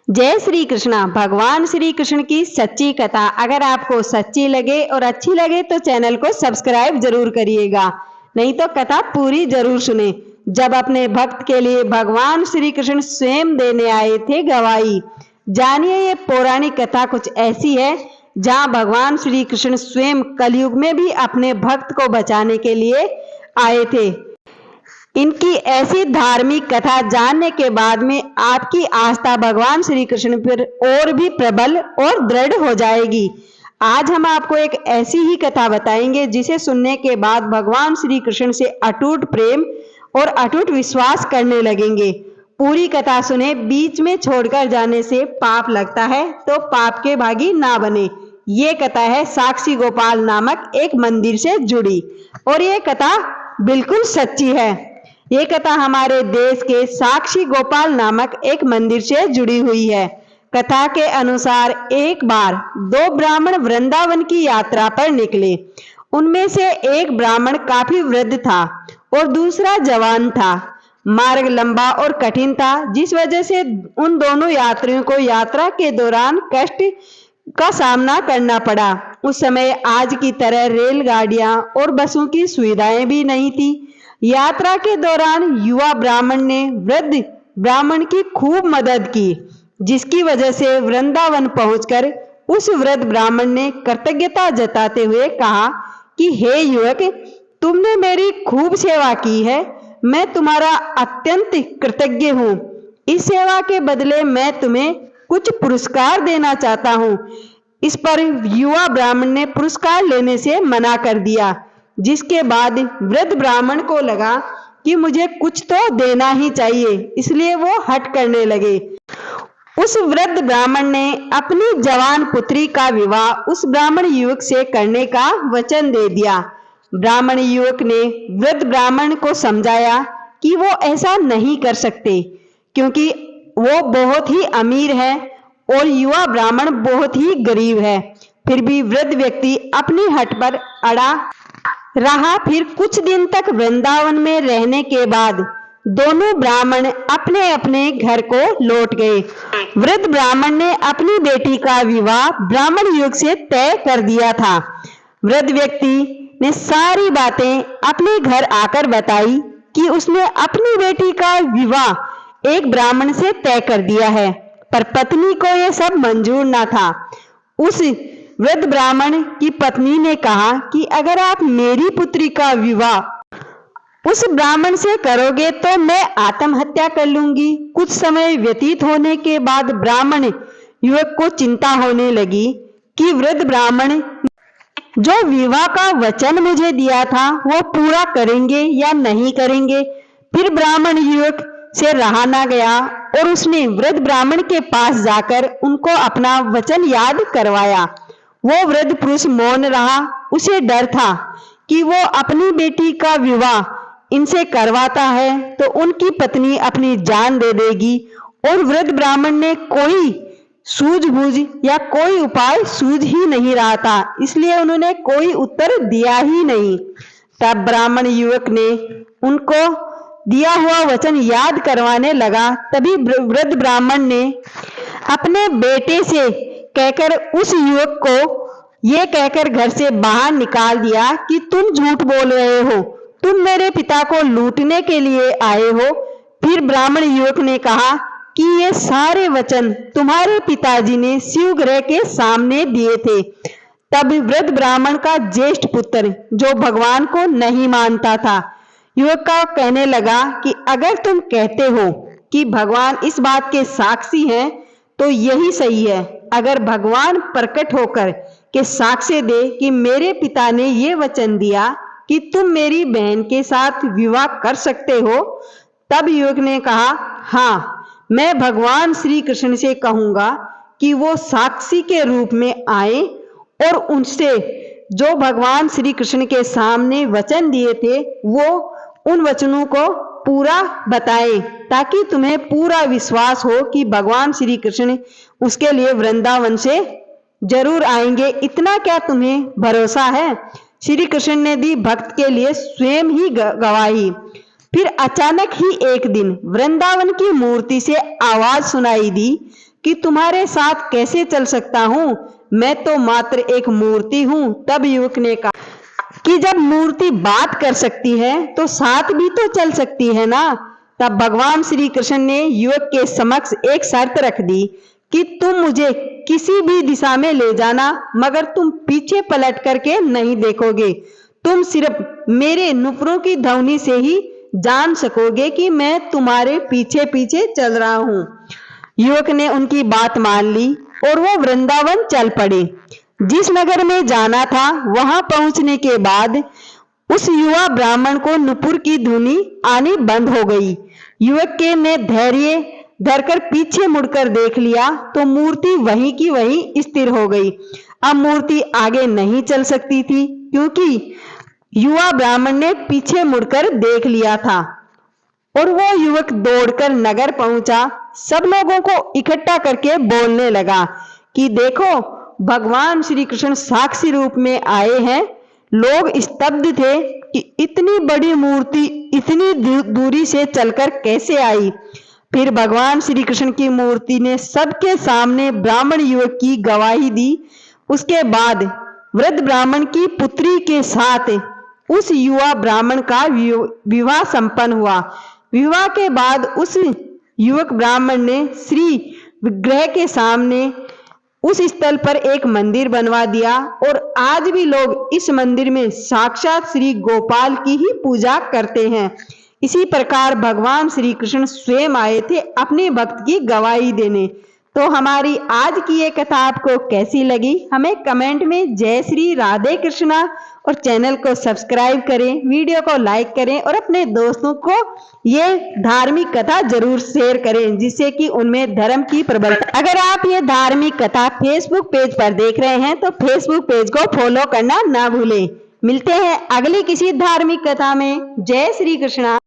जय श्री कृष्णा। भगवान श्री कृष्ण की सच्ची कथा अगर आपको सच्ची लगे और अच्छी लगे तो चैनल को सब्सक्राइब जरूर करिएगा, नहीं तो कथा पूरी जरूर सुने। जब अपने भक्त के लिए भगवान श्री कृष्ण स्वयं देने आए थे गवाही। जानिए ये पौराणिक कथा कुछ ऐसी है जहां भगवान श्री कृष्ण स्वयं कलयुग में भी अपने भक्त को बचाने के लिए आए थे। इनकी ऐसी धार्मिक कथा जानने के बाद में आपकी आस्था भगवान श्री कृष्ण पर और भी प्रबल और दृढ़ हो जाएगी। आज हम आपको एक ऐसी ही कथा बताएंगे जिसे सुनने के बाद भगवान श्री कृष्ण से अटूट प्रेम और अटूट विश्वास करने लगेंगे। पूरी कथा सुने, बीच में छोड़कर जाने से पाप लगता है तो पाप के भागी ना बने। ये कथा है साक्षी गोपाल नामक एक मंदिर से जुड़ी और ये कथा बिल्कुल सच्ची है। ये कथा हमारे देश के साक्षी गोपाल नामक एक मंदिर से जुड़ी हुई है। कथा के अनुसार एक बार दो ब्राह्मण वृंदावन की यात्रा पर निकले। उनमें से एक ब्राह्मण काफी वृद्ध था और दूसरा जवान था। मार्ग लंबा और कठिन था, जिस वजह से उन दोनों यात्रियों को यात्रा के दौरान कष्ट का सामना करना पड़ा। उस समय आज की तरह रेलगाड़ियां और बसों की सुविधाएं भी नहीं थी। यात्रा के दौरान युवा ब्राह्मण ने वृद्ध ब्राह्मण की खूब मदद की, जिसकी वजह से वृंदावन पहुंचकर उस वृद्ध ब्राह्मण ने कृतज्ञता जताते हुए कहा कि हे युवक, तुमने मेरी खूब सेवा की है, मैं तुम्हारा अत्यंत कृतज्ञ हूँ। इस सेवा के बदले मैं तुम्हें कुछ पुरस्कार देना चाहता हूँ। इस पर युवा ब्राह्मण ने पुरस्कार लेने से मना कर दिया, जिसके बाद वृद्ध ब्राह्मण को लगा कि मुझे कुछ तो देना ही चाहिए, इसलिए वो हट करने लगे। उस वृद्ध ब्राह्मण ने अपनी जवान पुत्री का विवाह उस ब्राह्मण युवक से करने का वचन दे दिया। ब्राह्मण युवक ने वृद्ध ब्राह्मण को समझाया कि वो ऐसा नहीं कर सकते, क्योंकि वो बहुत ही अमीर है और युवा ब्राह्मण बहुत ही गरीब है। फिर भी वृद्ध व्यक्ति अपनी हट पर अड़ा रहा। फिर कुछ दिन तक वृंदावन में रहने के बाद दोनों ब्राह्मण अपने अपने घर को लौट गए। वृद्ध ब्राह्मण ने अपनी बेटी का विवाह ब्राह्मण युवक से तय कर दिया था। वृद्ध व्यक्ति ने सारी बातें अपने घर आकर बताई कि उसने अपनी बेटी का विवाह एक ब्राह्मण से तय कर दिया है, पर पत्नी को यह सब मंजूर न था। उस वृद्ध ब्राह्मण की पत्नी ने कहा कि अगर आप मेरी पुत्री का विवाह उस ब्राह्मण से करोगे तो मैं आत्महत्या कर लूंगी। कुछ समय व्यतीत होने के बाद ब्राह्मण युवक को चिंता होने लगी कि वृद्ध ब्राह्मण जो विवाह का वचन मुझे दिया था वो पूरा करेंगे या नहीं करेंगे। फिर ब्राह्मण युवक से रहा ना गया और उसने वृद्ध ब्राह्मण के पास जाकर उनको अपना वचन याद करवाया। वो वृद्ध पुरुष मौन रहा। उसे डर था कि वो अपनी बेटी का विवाह इनसे करवाता है तो उनकी पत्नी अपनी जान दे देगी, और वृद्ध ब्राह्मण ने कोई सूझबूझ या कोई उपाय सूझ ही नहीं रहा था, इसलिए उन्होंने कोई उत्तर दिया ही नहीं। तब ब्राह्मण युवक ने उनको दिया हुआ वचन याद करवाने लगा। तभी वृद्ध ब्राह्मण ने अपने बेटे से कहकर उस युवक को ये कहकर घर से बाहर निकाल दिया कि तुम झूठ बोल रहे हो, तुम मेरे पिता को लूटने के लिए आए हो। फिर ब्राह्मण युवक ने कहा कि ये सारे वचन तुम्हारे पिताजी ने शिव ग्रह के सामने दिए थे। तब वृद्ध ब्राह्मण का ज्येष्ठ पुत्र, जो भगवान को नहीं मानता था, युवक का कहने लगा कि अगर तुम कहते हो कि भगवान इस बात के साक्षी हैं तो यही सही है। अगर भगवान प्रकट होकर के साक्ष्य दे कि मेरे पिता ने ये वचन दिया कि तुम मेरी बहन के साथ विवाह कर सकते हो। तब युवक ने कहा, हाँ, मैं भगवान श्री कृष्ण से कहूंगा कि वो साक्षी के रूप में आए और उनसे जो भगवान श्री कृष्ण के सामने वचन दिए थे वो उन वचनों को पूरा बताएं, ताकि तुम्हें पूरा विश्वास हो कि भगवान श्री कृष्ण उसके लिए वृंदावन से जरूर आएंगे। इतना क्या तुम्हें भरोसा है? श्री कृष्ण ने दी भक्त के लिए स्वयं ही गवाही। फिर अचानक ही एक दिन वृंदावन की मूर्ति से आवाज सुनाई दी, कि तुम्हारे साथ कैसे चल सकता हूँ, मैं तो मात्र एक मूर्ति हूँ। तब युवक ने कहा कि जब मूर्ति बात कर सकती है तो साथ भी तो चल सकती है ना। तब भगवान श्री कृष्ण ने युवक के समक्ष एक शर्त रख दी कि तुम मुझे किसी भी दिशा में ले जाना, मगर तुम पीछे पलट करके नहीं देखोगे। तुम सिर्फ मेरे नुपुरों की ध्वनि से ही जान सकोगे कि मैं तुम्हारे पीछे पीछे चल रहा हूं। युवक ने उनकी बात मान ली और वो वृंदावन चल पड़े। जिस नगर में जाना था वहां पहुंचने के बाद उस युवा ब्राह्मण को नुपुर की धुनी आनी बंद हो गई। युवक के ने धैर्य धरकर पीछे मुड़कर देख लिया तो मूर्ति वहीं की वहीं स्थिर हो गई। अब मूर्ति आगे नहीं चल सकती थी क्योंकि युवा ब्राह्मण ने पीछे मुड़कर देख लिया था। और वो युवक दौड़कर नगर पहुंचा, सब लोगों को इकट्ठा करके बोलने लगा कि देखो, भगवान श्री कृष्ण साक्षी रूप में आए हैं। लोग स्तब्ध थे कि इतनी बड़ी मूर्ति इतनी दूरी से चलकर कैसे आई। फिर भगवान श्री कृष्ण की मूर्ति ने सबके सामने ब्राह्मण युवक की गवाही दी। उसके बाद वृद्ध ब्राह्मण की पुत्री के साथ उस युवा ब्राह्मण का विवाह संपन्न हुआ। विवाह के बाद उस युवक ब्राह्मण ने श्री विग्रह के सामने उस स्थल पर एक मंदिर बनवा दिया और आज भी लोग इस मंदिर में साक्षात श्री गोपाल की ही पूजा करते हैं। इसी प्रकार भगवान श्री कृष्ण स्वयं आए थे अपने भक्त की गवाही देने। तो हमारी आज की ये कथा आपको कैसी लगी, हमें कमेंट में जय श्री राधे कृष्णा और चैनल को सब्सक्राइब करें, वीडियो को लाइक करें और अपने दोस्तों को ये धार्मिक कथा जरूर शेयर करें जिससे कि उनमें धर्म की प्रबलता। अगर आप ये धार्मिक कथा फेसबुक पेज पर देख रहे हैं तो फेसबुक पेज को फॉलो करना ना भूलें। मिलते हैं अगली किसी धार्मिक कथा में। जय श्री कृष्णा।